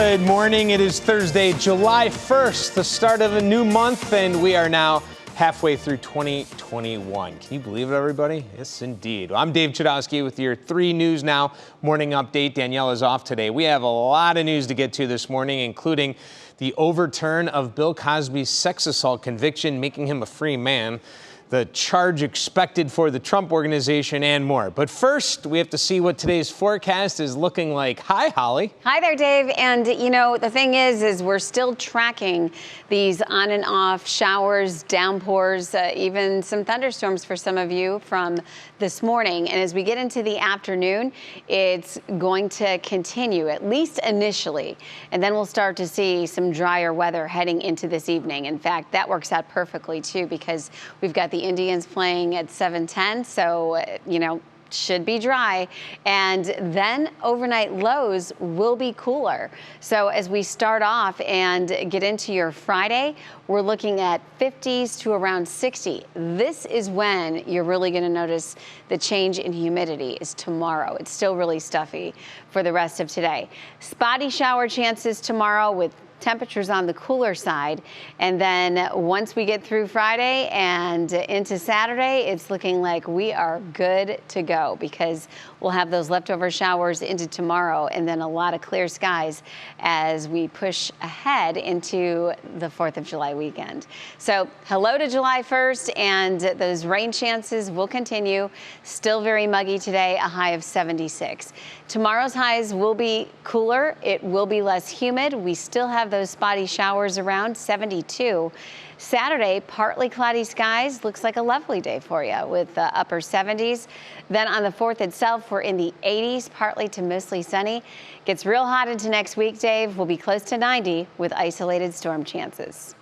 Good morning. It is Thursday, July 1st, the start of a new month, and we are now halfway through 2021. Can you believe it, everybody? Yes, indeed. Well, I'm Dave Chudowsky with your 3 News Now morning update. Danielle is off today. We have a lot of news to get to this morning, including the overturn of Bill Cosby's sex assault conviction, making him a free man, the charge expected for the Trump Organization, and more. But first, we have to see what today's forecast is looking like. Hi, Holly. Hi there, Dave. And, you know, the thing is we're still tracking these on and off showers, downpours, even some thunderstorms for some of you from this morning. And as we get into the afternoon, it's going to continue, at least initially. And then we'll start to see some drier weather heading into this evening. In fact, that works out perfectly, too, because we've got the Indians playing at 7:10, so, you know, should be dry. And then overnight lows will be cooler. So as we start off and get into your Friday, we're looking at 50s to around 60. This is when you're really going to notice the change in humidity is tomorrow. It's still really stuffy for the rest of today. Spotty shower chances tomorrow with temperatures on the cooler side. And then once we get through Friday and into Saturday, it's looking like we are good to go because we'll have those leftover showers into tomorrow and then a lot of clear skies as we push ahead into the 4th of July weekend. So hello to July 1st, and those rain chances will continue. Still very muggy today, a high of 76. Tomorrow's highs will be cooler. It will be less humid. We still have those spotty showers around, 72. Saturday, partly cloudy skies. Looks like a lovely day for you with upper 70s. Then on the 4th itself, we're in the 80s, partly to mostly sunny. Gets real hot into next week, Dave. We'll be close to 90 with isolated storm chances.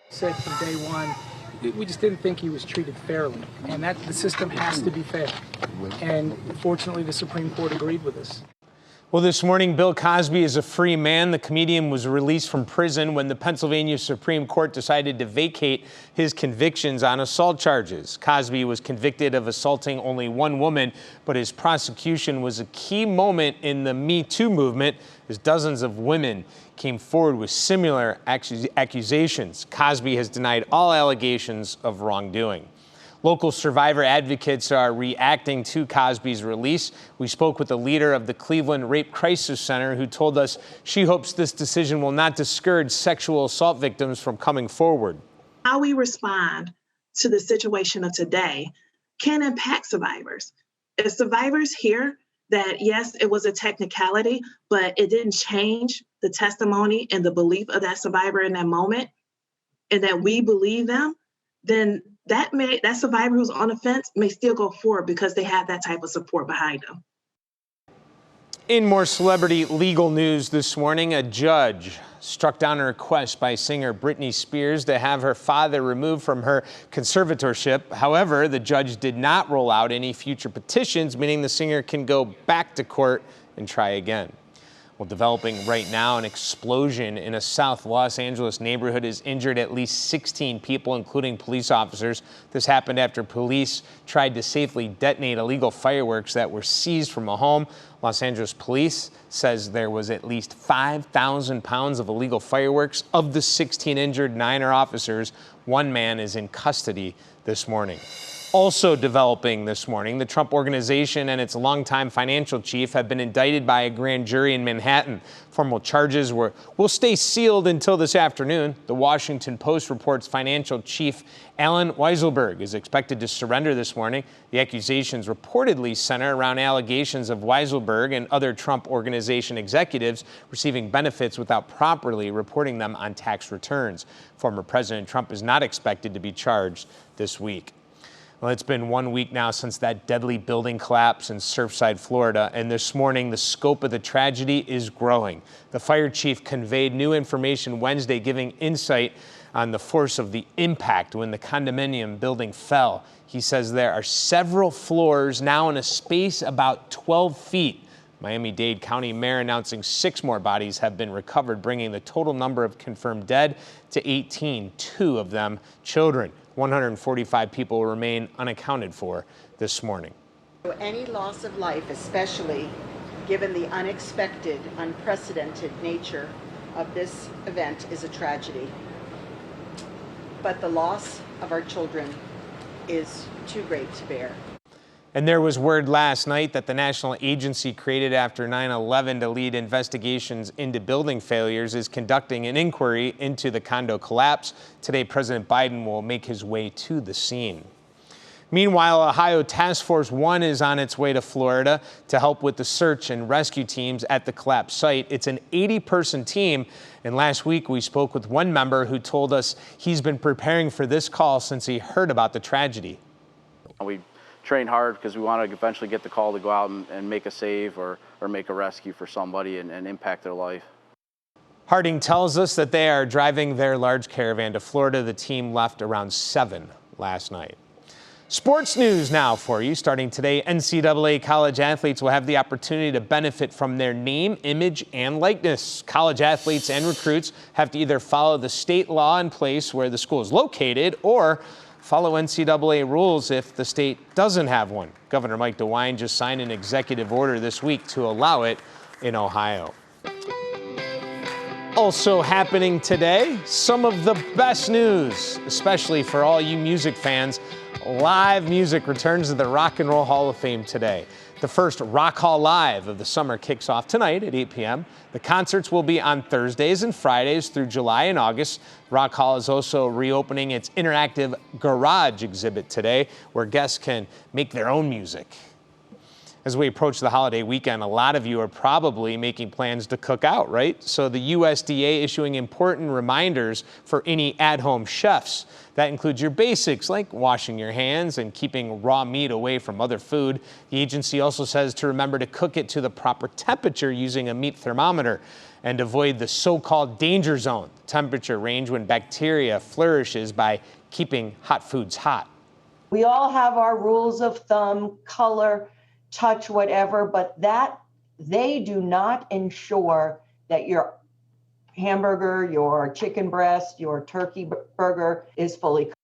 Said from day one, we just didn't think he was treated fairly, and that the system has to be fair. And fortunately, the Supreme Court agreed with us. Well, this morning, Bill Cosby is a free man. The comedian was released from prison when the Pennsylvania Supreme Court decided to vacate his convictions on assault charges. Cosby was convicted of assaulting only one woman, but his prosecution was a key moment in the Me Too movement as dozens of women came forward with similar accusations. Cosby has denied all allegations of wrongdoing. Local survivor advocates are reacting to Cosby's release. We spoke with the leader of the Cleveland Rape Crisis Center, who told us she hopes this decision will not discourage sexual assault victims from coming forward. How we respond to the situation of today can impact survivors. If survivors hear that, yes, it was a technicality, but it didn't change the testimony and the belief of that survivor in that moment, and that we believe them, then that survivor who's on the fence may still go forward because they have that type of support behind them. In more celebrity legal news this morning, a judge struck down a request by singer Britney Spears to have her father removed from her conservatorship. However, the judge did not roll out any future petitions, meaning the singer can go back to court and try again. Well, developing right now, an explosion in a South Los Angeles neighborhood has injured at least 16 people, including police officers. This happened after police tried to safely detonate illegal fireworks that were seized from a home. Los Angeles police says there was at least 5,000 pounds of illegal fireworks. Of the 16 injured, 9 are officers. 1 man is in custody this morning. Also developing this morning, the Trump Organization and its longtime financial chief have been indicted by a grand jury in Manhattan. Formal charges will stay sealed until this afternoon. The Washington Post reports financial chief Alan Weisselberg is expected to surrender this morning. The accusations reportedly center around allegations of Weisselberg and other Trump Organization executives receiving benefits without properly reporting them on tax returns. Former President Trump is not expected to be charged this week. Well, it's been 1 week now since that deadly building collapse in Surfside, Florida, and this morning the scope of the tragedy is growing. The fire chief conveyed new information Wednesday, giving insight on the force of the impact when the condominium building fell. He says there are several floors now in a space about 12 feet. Miami-Dade County Mayor announcing 6 more bodies have been recovered, bringing the total number of confirmed dead to 18, 2 of them children. 145 people remain unaccounted for this morning. Any loss of life, especially given the unexpected, unprecedented nature of this event, is a tragedy. But the loss of our children is too great to bear. And there was word last night that the national agency created after 9/11 to lead investigations into building failures is conducting an inquiry into the condo collapse. Today, President Biden will make his way to the scene. Meanwhile, Ohio Task Force 1 is on its way to Florida to help with the search and rescue teams at the collapse site. It's an 80-person team, and last week we spoke with one member who told us he's been preparing for this call since he heard about the tragedy. We train hard because we want to eventually get the call to go out and make a save or make a rescue for somebody and impact their life. Harding tells us that they are driving their large caravan to Florida. The team left around 7 last night. Sports news now for you. Starting today, NCAA college athletes will have the opportunity to benefit from their name, image, and likeness. College athletes and recruits have to either follow the state law in place where the school is located or follow NCAA rules if the state doesn't have one. Governor Mike DeWine just signed an executive order this week to allow it in Ohio. Also happening today, some of the best news, especially for all you music fans. Live music returns to the Rock and Roll Hall of Fame today. The first Rock Hall Live of the summer kicks off tonight at 8 p.m. The concerts will be on Thursdays and Fridays through July and August. Rock Hall is also reopening its interactive garage exhibit today, where guests can make their own music. As we approach the holiday weekend, a lot of you are probably making plans to cook out, right? So the USDA issuing important reminders for any at-home chefs. That includes your basics like washing your hands and keeping raw meat away from other food. The agency also says to remember to cook it to the proper temperature using a meat thermometer and avoid the so-called danger zone, temperature range when bacteria flourishes by keeping hot foods hot. We all have our rules of thumb, color, touch, whatever, but that they do not ensure that your hamburger, your chicken breast, your turkey burger is fully cooked.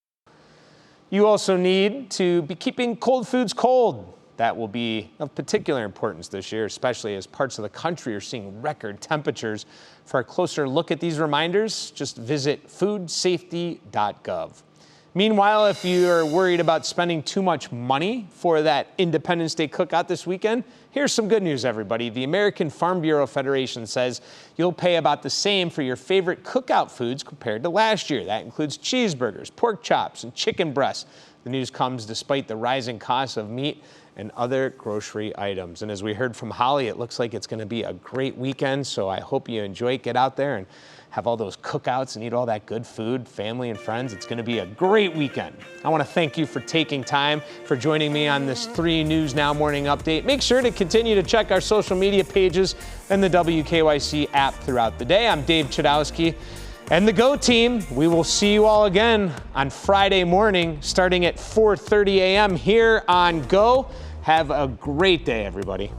You also need to be keeping cold foods cold. That will be of particular importance this year, especially as parts of the country are seeing record temperatures. For a closer look at these reminders, just visit foodsafety.gov. Meanwhile, if you're worried about spending too much money for that Independence Day cookout this weekend, here's some good news, everybody. The American Farm Bureau Federation says you'll pay about the same for your favorite cookout foods compared to last year. That includes cheeseburgers, pork chops, and chicken breasts. The news comes despite the rising costs of meat and other grocery items. And as we heard from Holly, it looks like it's going to be a great weekend, so I hope you enjoy it. Get out there and have all those cookouts and eat all that good food, family and friends. It's going to be a great weekend. I want to thank you for taking time, for joining me on this 3 News Now morning update. Make sure to continue to check our social media pages and the WKYC app throughout the day. I'm Dave Chudowsky and the Go Team. We will see you all again on Friday morning, starting at 4:30 a.m. here on Go. Have a great day, everybody.